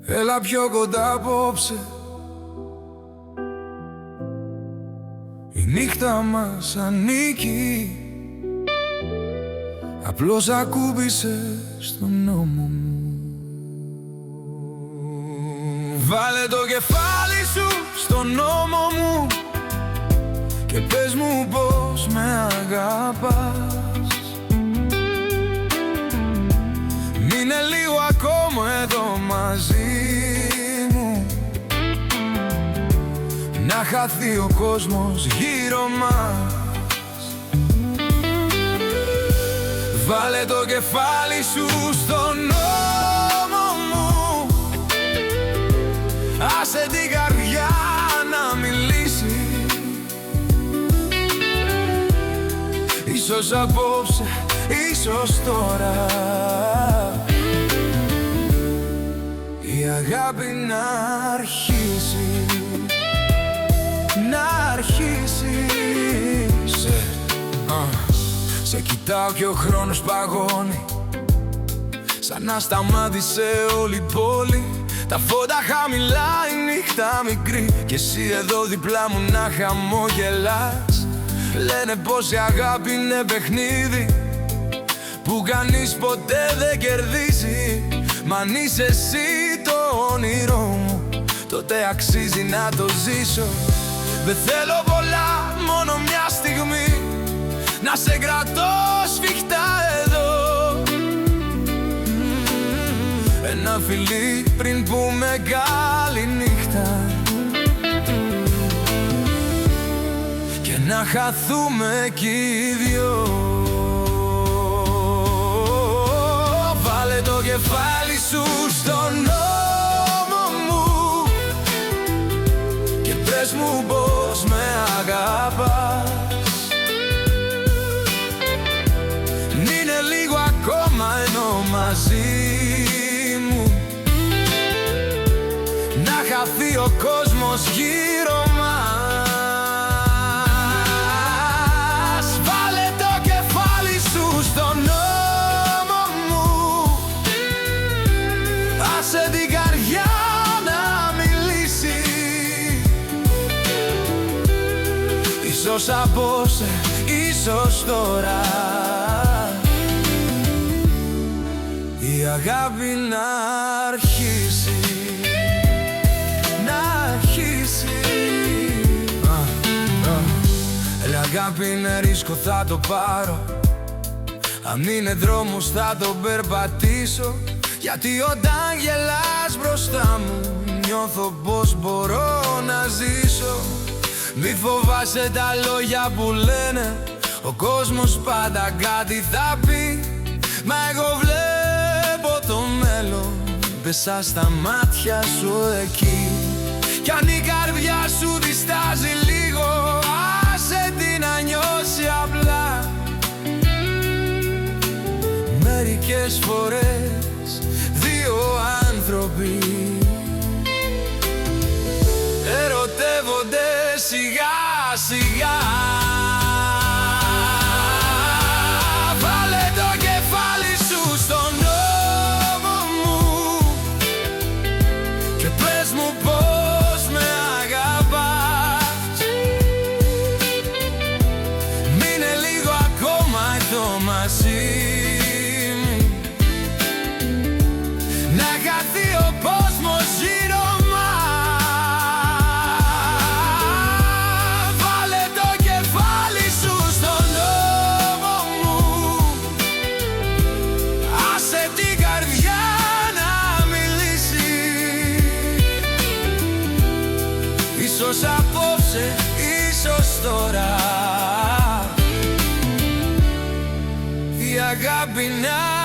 Έλα πιο κοντά απόψε. Η νύχτα μας ανήκει. Απλώς ακούμπησε στον νόμο μου. Βάλε το κεφάλι σου στον νόμο μου και πες μου πως με αγαπάς. Μείνε λίγο ακόμα εδώ μαζί μου, να χαθεί ο κόσμος γύρω μας. Βάλε το κεφάλι σου στον νόμο μου, άσε την καρδιά να μιλήσει. Ίσως απόψε, ίσως τώρα η αγάπη να αρχίσει. Να αρχίσει. Σε κοιτάω και ο χρόνος παγώνει, σαν να σταμάτησε όλη η πόλη. Τα φώτα χαμηλά, η νύχτα μικρή, κι εσύ εδώ διπλά μου να χαμογελάς. Λένε πως η αγάπη είναι παιχνίδι που κανείς ποτέ δεν κερδίζει. Μα αν είσαι εσύ το όνειρό μου, τότε αξίζει να το ζήσω. Δεν θέλω πολλά, μόνο μια στιγμή να σε κρατώ σφιχτά εδώ. Ένα φιλί πριν πούμε καλή νύχτα και να χαθούμε κι οι δυο. Βάλε το κεφάλι σου στον νόμο μου και πες μου πως με αγαπάς. Μείνε λίγο ακόμα ενώ μαζί μου, να χαθεί ο κόσμος γύρω μας. Βάλε το κεφάλι σου στον νόμο μου, άσε την καρδιά να μιλήσει. Ίσως απόψε, ίσως τώρα η αγάπη να αρχίσει. Να αρχίσει. Ρε αγάπη είναι ρίσκο, θα το πάρω. Αν είναι δρόμος θα τον περπατήσω, γιατί όταν γελάς μπροστά μου νιώθω πως μπορώ να ζήσω. Μη φοβάσαι τα λόγια που λένε, ο κόσμος πάντα κάτι θα πει. Μα εγώ βλέπω το μέλλον μέσα στα μάτια σου εκεί. Κι αν η καρδιά σου διστάζει λίγο, άσε την να νιώσει απλά. Μερικές φορές δύο άνθρωποι ερωτεύονται σιγά σιγά. Βάλε το κεφάλι σου στον νόμο μου και πες μου πως με αγαπάς. Μείνε λίγο ακόμα εδώ μαζί μου, να χαθεί ο κόσμος γύρω μας. Βάλε το κεφάλι σου στον νόμο μου, άσε την καρδιά να μιλήσει. Ίσως απόψε, ίσως τώρα η αγάπη να